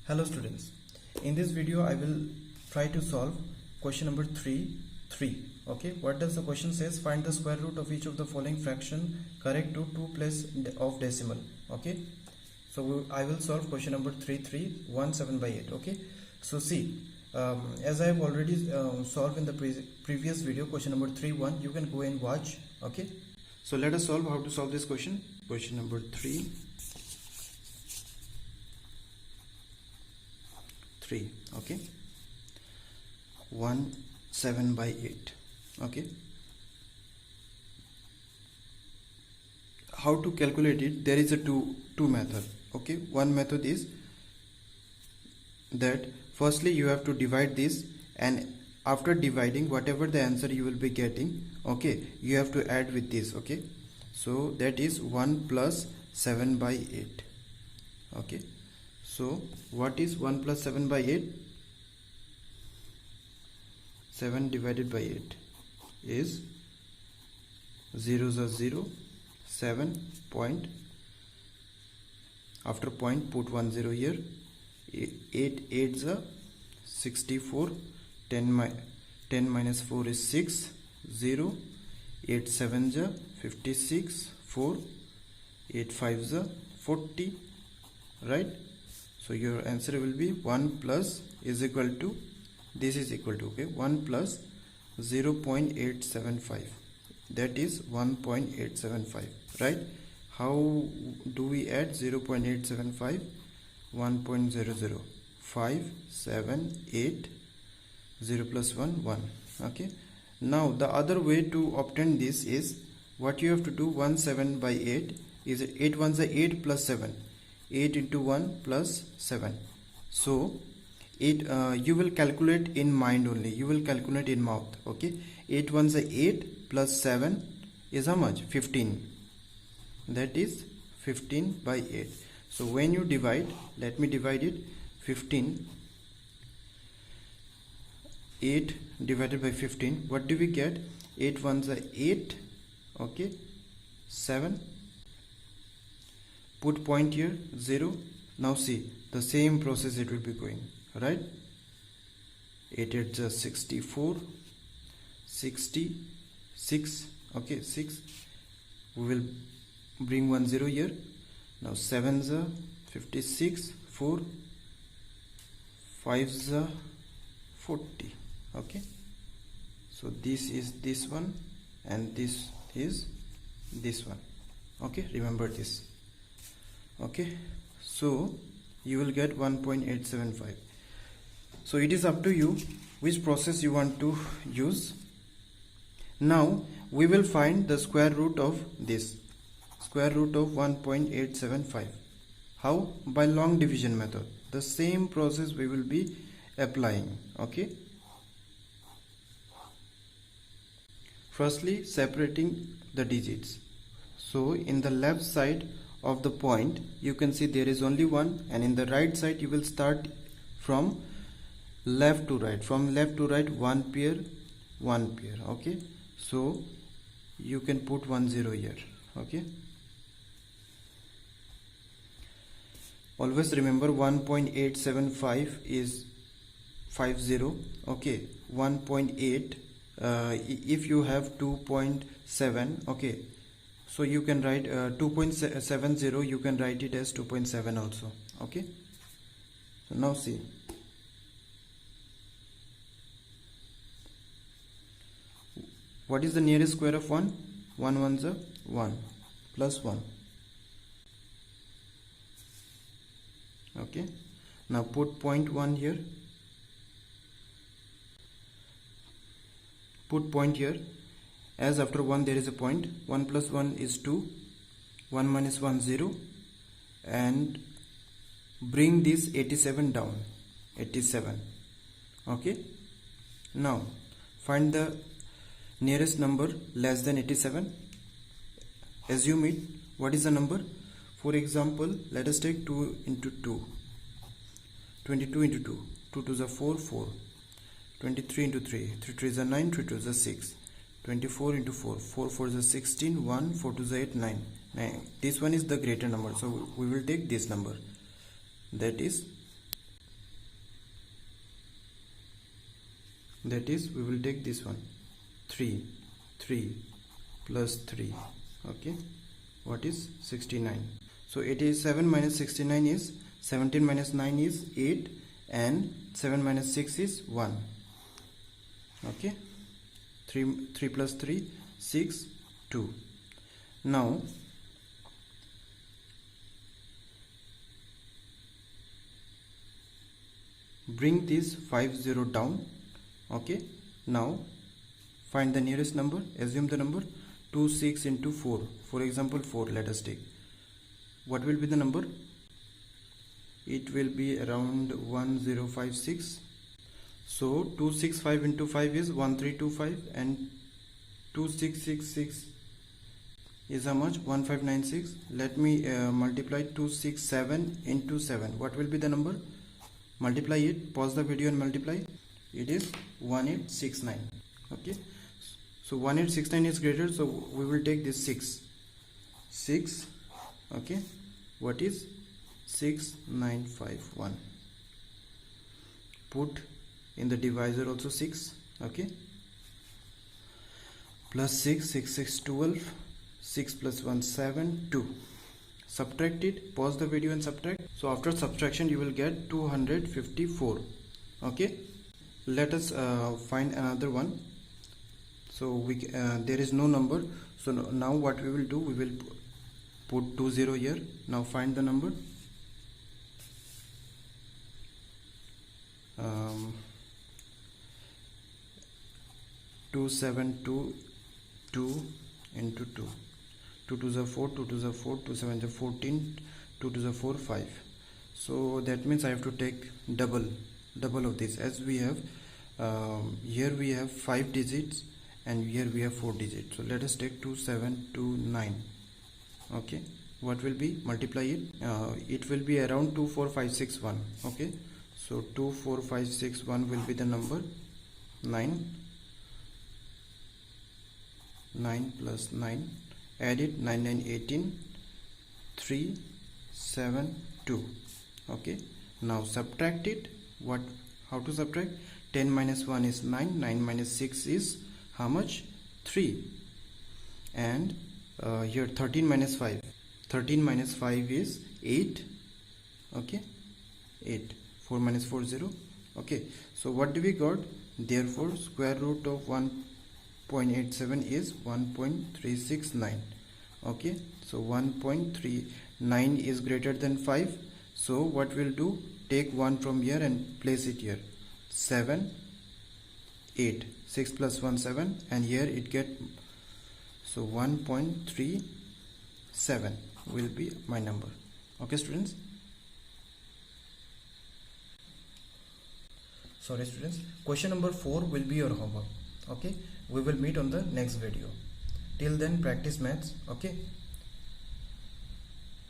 Hello students, in this video I will try to solve question number 3. Okay, what does the question says? Find the square root of each of the following fraction correct to 2 place of decimal. Okay, so I will solve question number 1 by 8. Okay, so see, as I have already solved in the previous video question number 1, you can go and watch. Okay, so let us solve how to solve this question. Question number 3. Okay, 7 by 8. Okay, how to calculate it? There is a two method. Okay, one method is that firstly you have to divide this, and after dividing whatever the answer you will be getting, okay, you have to add with this. Okay, so that is 1 plus 7 by 8. Okay, so what is 1 plus 7 by 8? 7 divided by 8 is 0s are 0, 7 point, after point put 1 0 here, 8 8s are 64, 10 minus 4 is 6, 0, 8 7s are 56, 4, 8 5s are 40, right? So your answer will be 1 plus is equal to, this is equal to, okay, 1 plus 0.875, that is 1.875, right? How do we add 0.875? 1.00, 5 7 8, 0 plus 1 1. Okay, now the other way to obtain this is, what you have to do, 1 7 by 8 is 8 1s are 8 plus 7, 8 into 1 plus 7. So you will calculate in mind only, you will calculate in mouth. Okay, 8 1s are 8 plus 7 is how much? 15, that is 15 by 8. So when you divide, let me divide it. 15, 8 divided by 15, what do we get? 8 1s are 8, okay, 7, put point here, 0. Now see, the same process it will be going, right? 8 8s are 64, 66, okay, 6, we will bring 1 0 here. Now 7s are 56, 4, 5s are 40. Okay, so this is this one and this is this one. Okay, remember this. Okay, so you will get 1.875. so it is up to you which process you want to use. Now we will find the square root of this, square root of 1.875. How? By long division method. The same process we will be applying. Okay, firstly separating the digits. So in the left side of the point you can see there is only 1, and in the right side you will start from left to right, from left to right, 1 pair 1 pair. Okay, so you can put 1 0 here. Okay, always remember 1.875 is 50. Okay, 1.8 if you have 2.7, okay, so you can write 2.70, you can write it as 2.7 also. Okay, so now see, what is the nearest square of 1? 1 1s are 1 plus 1. Okay, now put point 1 here, put point here, as after 1 there is a point. 1 plus 1 is 2, 1 minus 1 0, and bring this 87 down, 87. Okay, now find the nearest number less than 87. Assume it. What is the number? For example, let us take 2 into 2, 22 into 2, 2 2s are 4, 4, 23 into 3, 3 3s are 9, 3 2s are 6, 24 into 4, 4 4s are 16, 1, 4 2s are 8, 9. This one is the greater number, so we will take this number, that is that is we will take this one, 3 plus 3. Okay, what is 69? So 87 minus 69 is 17 minus 9 is 8, and 7 minus 6 is 1. Okay, 3 plus 3, 6, 2. Now bring this 50 down. Okay, now find the nearest number. Assume the number 2, 6 into 4. For example, 4 let us take. What will be the number? It will be around 1056. So 265 into 5 is 1325, and 2666 is how much? 1596. Let me multiply 267 into 7. What will be the number? Multiply it. Pause the video and multiply. It is 1869. Okay, so 1869 is greater, so we will take this 6. Okay, what is 6951? Put in the divisor also 6. Okay, plus 6, 6 12, 6 plus 1 7, 2. Subtract it. Pause the video and subtract. So after subtraction you will get 254. Okay, let us find another one. So we there is no number, so now what we will do, we will put 20 here. Now find the number. 2722 into 2. 2 to the 4, 2 to the 4, 2 7 the 14, 2 to the 4 5. So that means I have to take double of this, as we have here we have 5 digits and here we have 4 digits. So let us take 2729. Okay, what will be? Multiply it. It will be around 24561. Okay, so 24561 will be the number. 9 plus 9, add it, 9 9 18, 3 7 2. Okay, now subtract it. How to subtract? 10 minus 1 is 9, 9 minus 6 is how much? 3. And here 13 minus 5 is 8. Okay, 8. 4 minus 4 0. Okay, so what do we got? Therefore square root of 1.87 is 1.369. Okay, so 1.39 is greater than 5. So what we'll do, take 1 from here and place it here. 7 8, 6 plus 1 7, and here it get, so 1.37 will be my number. Okay students, sorry students, question number 4 will be your homework. Okay, we will meet on the next video. Till then, practice maths. Okay.